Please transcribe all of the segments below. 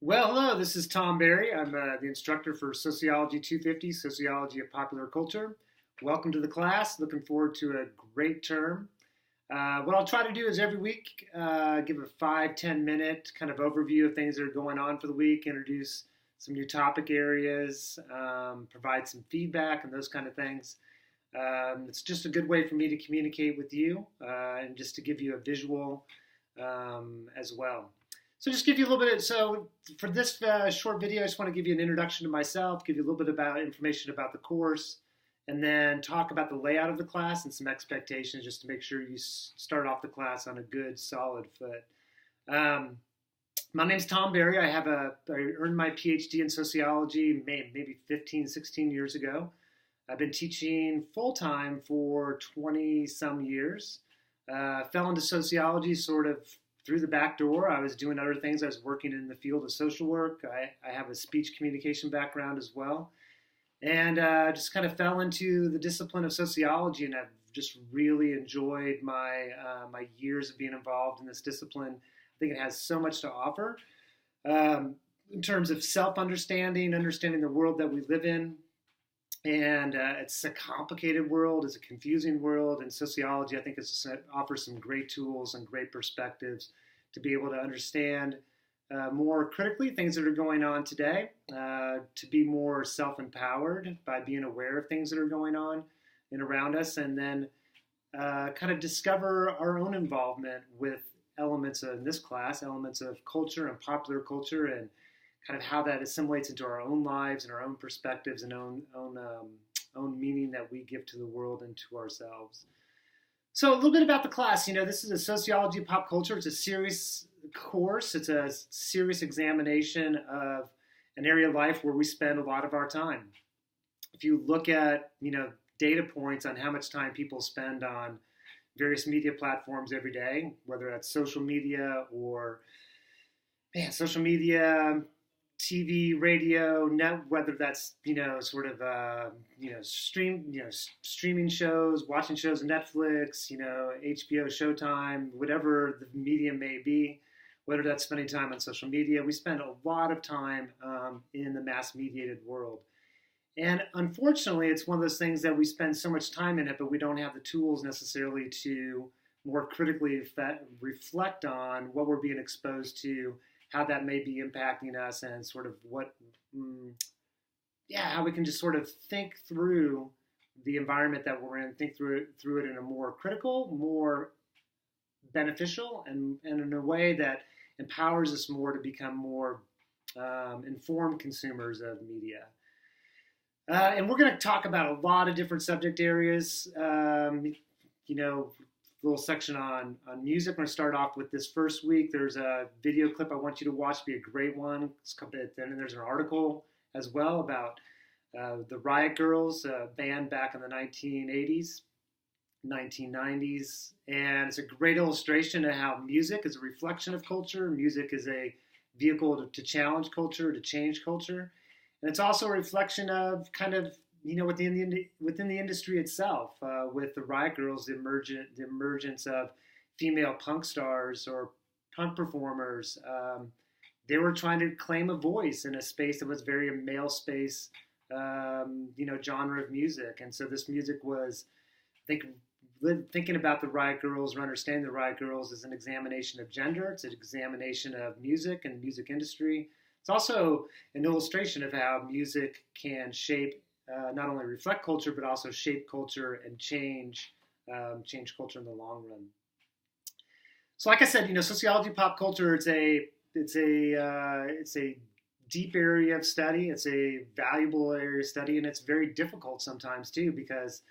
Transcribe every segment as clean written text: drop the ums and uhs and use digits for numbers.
Well, hello, this is Tom Berry. I'm the instructor for Sociology 250, Sociology of Popular Culture. Welcome to the class. Looking forward to a great term. What I'll try to do is every week give a 5-10 minute kind of overview of things that are going on for the week, introduce some new topic areas, provide some feedback and those kind of things. It's just a good way for me to communicate with you and just to give you a visual as well. So just give you a little bit. So for this short video, I just want to give you an introduction to myself, give you a little bit about information about the course, and then talk about the layout of the class and some expectations just to make sure you start off the class on a good, solid foot. My name's Tom Berry. I earned my PhD in sociology maybe 15, 16 years ago. I've been teaching full-time for 20-some years. Fell into sociology sort of through the back door. I was doing other things. I was working in the field of social work. I have a speech communication background as well. And just kind of fell into the discipline of sociology, and I've just really enjoyed my years of being involved in this discipline. I think it has so much to offer in terms of self-understanding, understanding the world that we live in. And it's a complicated world, it's a confusing world, and sociology, I think, offers some great tools and great perspectives to be able to understand more critically things that are going on today, to be more self-empowered by being aware of things that are going on and around us, and then kind of discover our own involvement with elements of, in this class, elements of culture and popular culture, and kind of how that assimilates into our own lives and our own perspectives and own meaning that we give to the world and to ourselves. So a little bit about the class. This is a sociology of pop culture. It's a serious course. It's a serious examination of an area of life where we spend a lot of our time. If you look at, data points on how much time people spend on various media platforms every day, whether that's social media or TV, radio, whether that's streaming shows, watching shows on Netflix, HBO, Showtime, whatever the medium may be, whether that's spending time on social media, we spend a lot of time in the mass-mediated world. And unfortunately, it's one of those things that we spend so much time in it, but we don't have the tools necessarily to more critically reflect on what we're being exposed to, how that may be impacting us, and sort of how we can just sort of think through the environment that we're in, think through it in a more critical, more beneficial, and in a way that empowers us more to become more informed consumers of media. And we're going to talk about a lot of different subject areas. Little section on music. I'm going to start off with this first week. There's a video clip I want you to watch. It'll be a great one. Then there's an article as well about the Riot Girls, a band back in the 1980s, 1990s. And it's a great illustration of how music is a reflection of culture. Music is a vehicle to challenge culture, to change culture. And it's also a reflection of kind of within the industry itself, with the Riot Girls, the emergence of female punk stars or punk performers. They were trying to claim a voice in a space that was very a male space, genre of music. And so this music was, I think, thinking about the Riot Girls or understanding the Riot Girls is an examination of gender. It's an examination of music and the music industry. It's also an illustration of how music can shape, not only reflect culture, but also shape culture and change culture in the long run. So, like I said, sociology of pop culture, it's a deep area of study. It's a valuable area of study, and it's very difficult sometimes too, because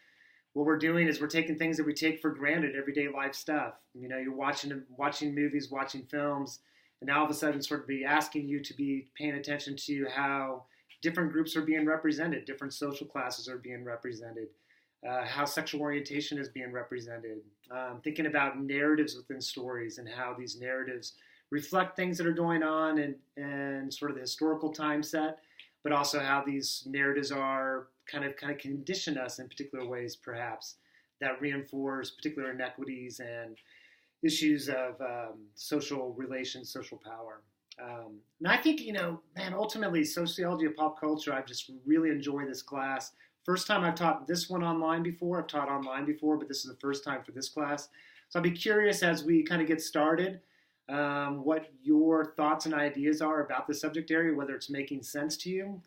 what we're doing is we're taking things that we take for granted, everyday life stuff. You're watching movies, watching films, and now all of a sudden sort of be asking you to be paying attention to how different groups are being represented, different social classes are being represented, how sexual orientation is being represented, thinking about narratives within stories and how these narratives reflect things that are going on and sort of the historical time set, but also how these narratives are kind of condition us in particular ways, perhaps, that reinforce particular inequities and issues of social relations, social power. And I think, man, ultimately sociology of pop culture, I've just really enjoyed this class. First time I've taught this one online before. I've taught online before, but this is the first time for this class. So I'll be curious as we kind of get started, what your thoughts and ideas are about the subject area, whether it's making sense to you.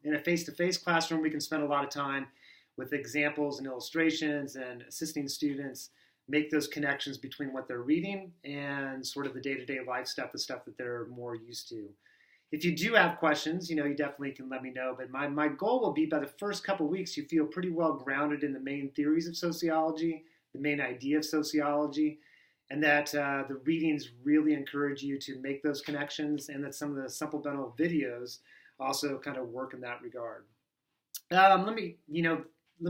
In a face-to-face classroom, we can spend a lot of time with examples and illustrations and assisting students make those connections between what they're reading and sort of the day-to-day life stuff, the stuff that they're more used to. If you do have questions, you definitely can let me know. But my goal will be by the first couple weeks, you feel pretty well grounded in the main theories of sociology, the main idea of sociology, and that the readings really encourage you to make those connections, and that some of the supplemental videos also kind of work in that regard. Let me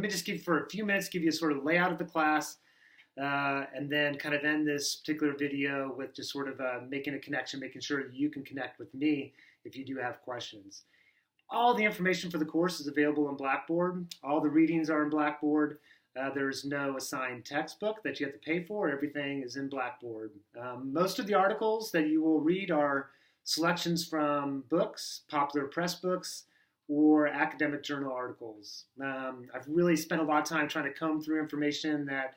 just give for a few minutes, give you a sort of layout of the class, and then kind of end this particular video with just sort of making a connection, making sure that you can connect with me if you do have questions. All the information for the course is available in Blackboard. All the readings are in Blackboard. There's no assigned textbook that you have to pay for. Everything is in Blackboard. Most of the articles that you will read are selections from books, popular press books, or academic journal articles. I've really spent a lot of time trying to comb through information that,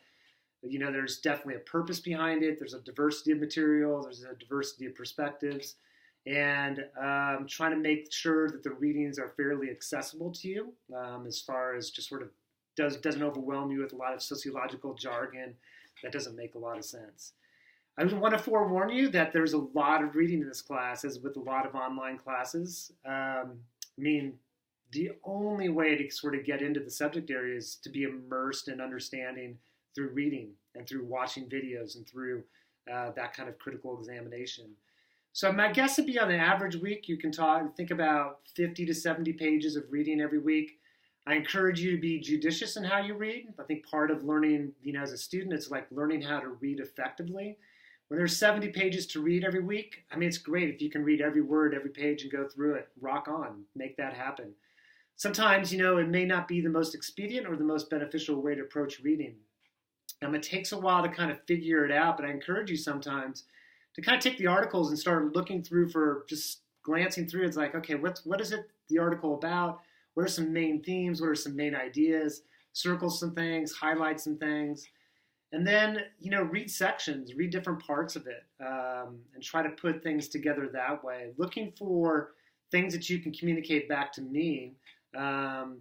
there's definitely a purpose behind it. There's a diversity of material. There's a diversity of perspectives. And trying to make sure that the readings are fairly accessible to you, as far as just sort of doesn't overwhelm you with a lot of sociological jargon that doesn't make a lot of sense. I want to forewarn you that there's a lot of reading in this class, as with a lot of online classes. The only way to sort of get into the subject area is to be immersed in understanding through reading and through watching videos and through that kind of critical examination. So my guess would be on an average week, you can think about 50 to 70 pages of reading every week. I encourage you to be judicious in how you read. I think part of learning, as a student, it's like learning how to read effectively. When there's 70 pages to read every week, it's great if you can read every word, every page, and go through it. Rock on, make that happen. Sometimes, it may not be the most expedient or the most beneficial way to approach reading. It takes a while to kind of figure it out, but I encourage you sometimes to kind of take the articles and start looking through, for just glancing through. It's like, okay, what is it the article about? What are some main themes? What are some main ideas? Circle some things, highlight some things. And then, read sections, read different parts of it, and try to put things together that way. Looking for things that you can communicate back to me,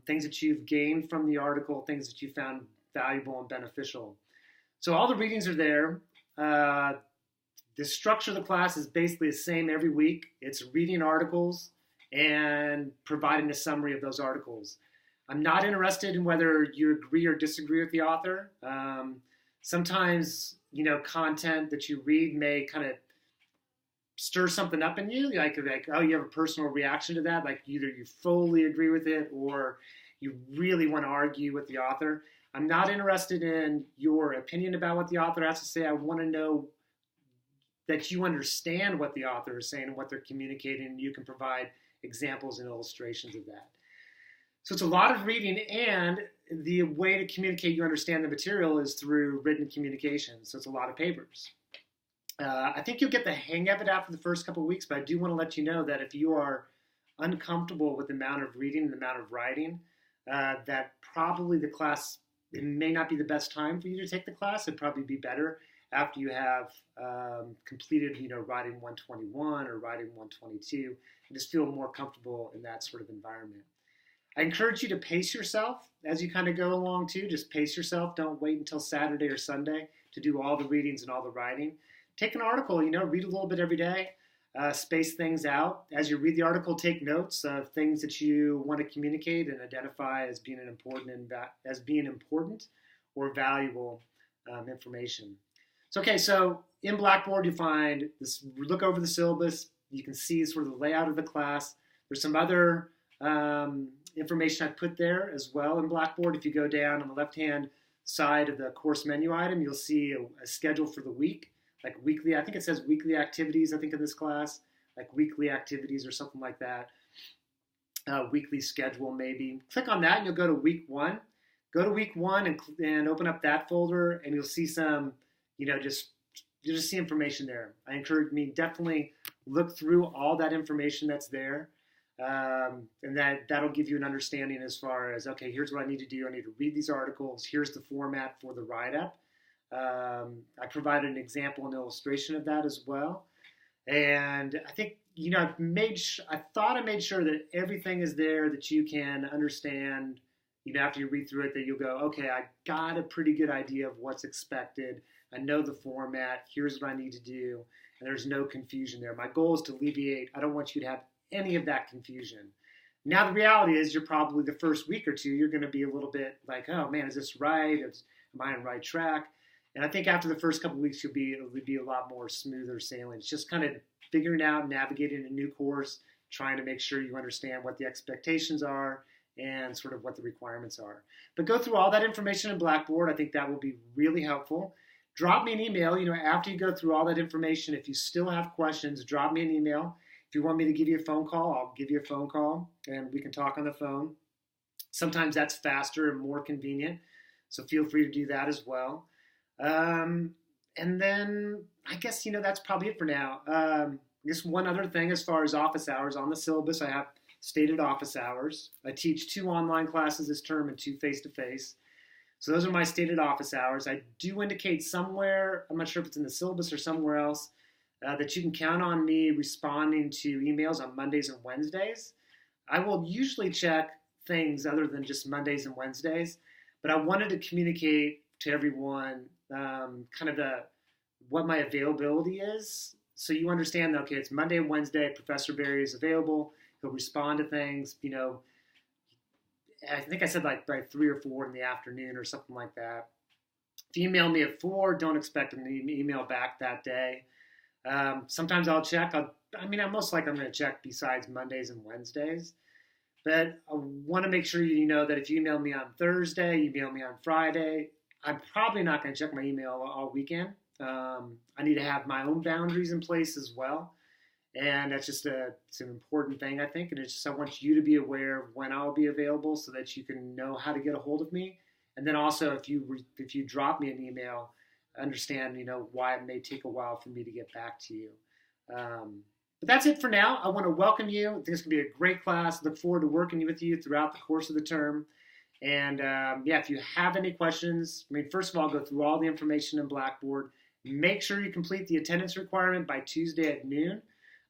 things that you've gained from the article, things that you found valuable and beneficial. So all the readings are there. The structure of the class is basically the same every week. It's reading articles and providing a summary of those articles. I'm not interested in whether you agree or disagree with the author. Sometimes, content that you read may kind of stir something up in you, like, oh, you have a personal reaction to that, like either you fully agree with it or you really want to argue with the author. I'm not interested in your opinion about what the author has to say. I want to know that you understand what the author is saying and what they're communicating, and you can provide examples and illustrations of that. So it's a lot of reading, and the way to communicate you understand the material is through written communication. So it's a lot of papers. I think you'll get the hang of it after the first couple of weeks, but I do want to let you know that if you are uncomfortable with the amount of reading and the amount of writing, that probably the class, it may not be the best time for you to take the class. It'd probably be better after you have completed, writing 121 or writing 122, and just feel more comfortable in that sort of environment. I encourage you to pace yourself as you kind of go along too. Just pace yourself. Don't wait until Saturday or Sunday to do all the readings and all the writing. Take an article, read a little bit every day. Space things out. As you read the article, take notes of things that you want to communicate and identify as being important or valuable information. So in Blackboard, you find this. Look over the syllabus. You can see sort of the layout of the class. There's some other information I put there as well in Blackboard. If you go down on the left-hand side of the course menu item, you'll see a schedule for the week, like weekly. I think it says weekly activities, I think, in this class, like weekly activities or something like that. Weekly schedule, maybe. Click on that and you'll go to week 1. Go to week 1 and open up that folder, and you'll see some, you'll just see information there. I encourage definitely look through all that information that's there. And that'll give you an understanding as far as, okay, here's what I need to do. I need to read these articles. Here's the format for the write-up. I provided an example and illustration of that as well. And I think, I thought I made sure that everything is there that you can understand, after you read through it, that you'll go, okay, I got a pretty good idea of what's expected. I know the format. Here's what I need to do. And there's no confusion there. My goal is to alleviate. I don't want you to have any of that confusion. Now, the reality is you're probably the first week or two, you're going to be a little bit like, oh man, is this right? Am I on the right track? And I think after the first couple of weeks, it'll be a lot more smoother sailing. It's just kind of figuring out, navigating a new course, trying to make sure you understand what the expectations are and sort of what the requirements are. But go through all that information in Blackboard. I think that will be really helpful. Drop me an email, after you go through all that information. If you still have questions, drop me an email. If you want me to give you a phone call, I'll give you a phone call and we can talk on the phone. Sometimes that's faster and more convenient, so feel free to do that as well. And then I guess, that's probably it for now. I guess one other thing as far as office hours, on the syllabus I have stated office hours. I teach 2 online classes this term and 2 face-to-face. So those are my stated office hours. I do indicate somewhere, I'm not sure if it's in the syllabus or somewhere else, that you can count on me responding to emails on Mondays and Wednesdays. I will usually check things other than just Mondays and Wednesdays, but I wanted to communicate to everyone kind of what my availability is, so you understand that, okay, it's Monday and Wednesday, Professor Barry is available, he'll respond to things, I think I said like by 3 or 4 in the afternoon or something like that. If you email me at 4, don't expect an email back that day. Sometimes I'll check. I'm most likely I'm going to check besides Mondays and Wednesdays. But I want to make sure you know that if you email me on Thursday, you email me on Friday, I'm probably not going to check my email all weekend. I need to have my own boundaries in place as well. And that's just it's an important thing, I think. And it's just I want you to be aware of when I'll be available so that you can know how to get a hold of me. And then also if you drop me an email, understand, why it may take a while for me to get back to you. But that's it for now. I want to welcome you. I think it's going to be a great class. Look forward to working with you throughout the course of the term. And if you have any questions, first of all, go through all the information in Blackboard. Make sure you complete the attendance requirement by Tuesday at noon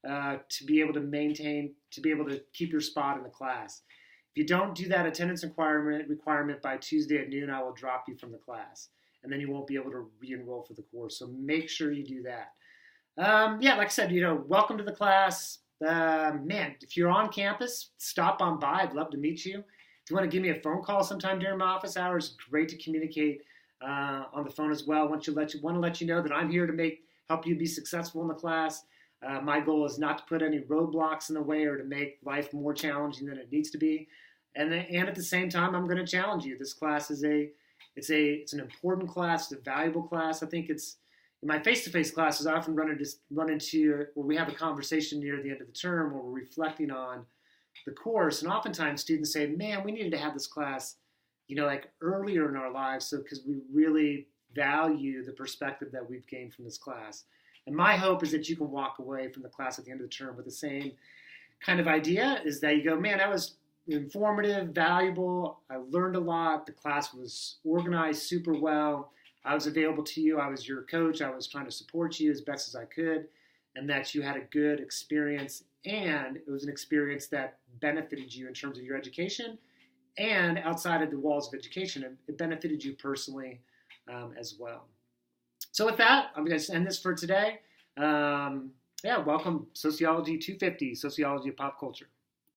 to be able to keep your spot in the class. If you don't do that attendance requirement by Tuesday at noon, I will drop you from the class. And then you won't be able to re-enroll for the course. So make sure you do that. Like I said, welcome to the class. If you're on campus, stop on by. I'd love to meet you. If you want to give me a phone call sometime during my office hours, great to communicate on the phone as well. I want to let you know that I'm here to help you be successful in the class. My goal is not to put any roadblocks in the way or to make life more challenging than it needs to be. And at the same time, I'm going to challenge you. This class is it's an important class. It's a valuable class. I think it's in my face-to-face classes. I often run into where we have a conversation near the end of the term where we're reflecting on the course, and oftentimes students say, "Man, we needed to have this class, like earlier in our lives, because we really value the perspective that we've gained from this class." And my hope is that you can walk away from the class at the end of the term with the same kind of idea: is that you go, "Man, that was informative, valuable. I learned a lot. The class was organized super well. I was available to you. I was your coach. I was trying to support you as best as I could, and that you had a good experience. And it was an experience that benefited you in terms of your education and outside of the walls of education. It benefited you personally as well." So with that, I'm going to end this for today. Welcome Sociology 250, Sociology of Pop Culture.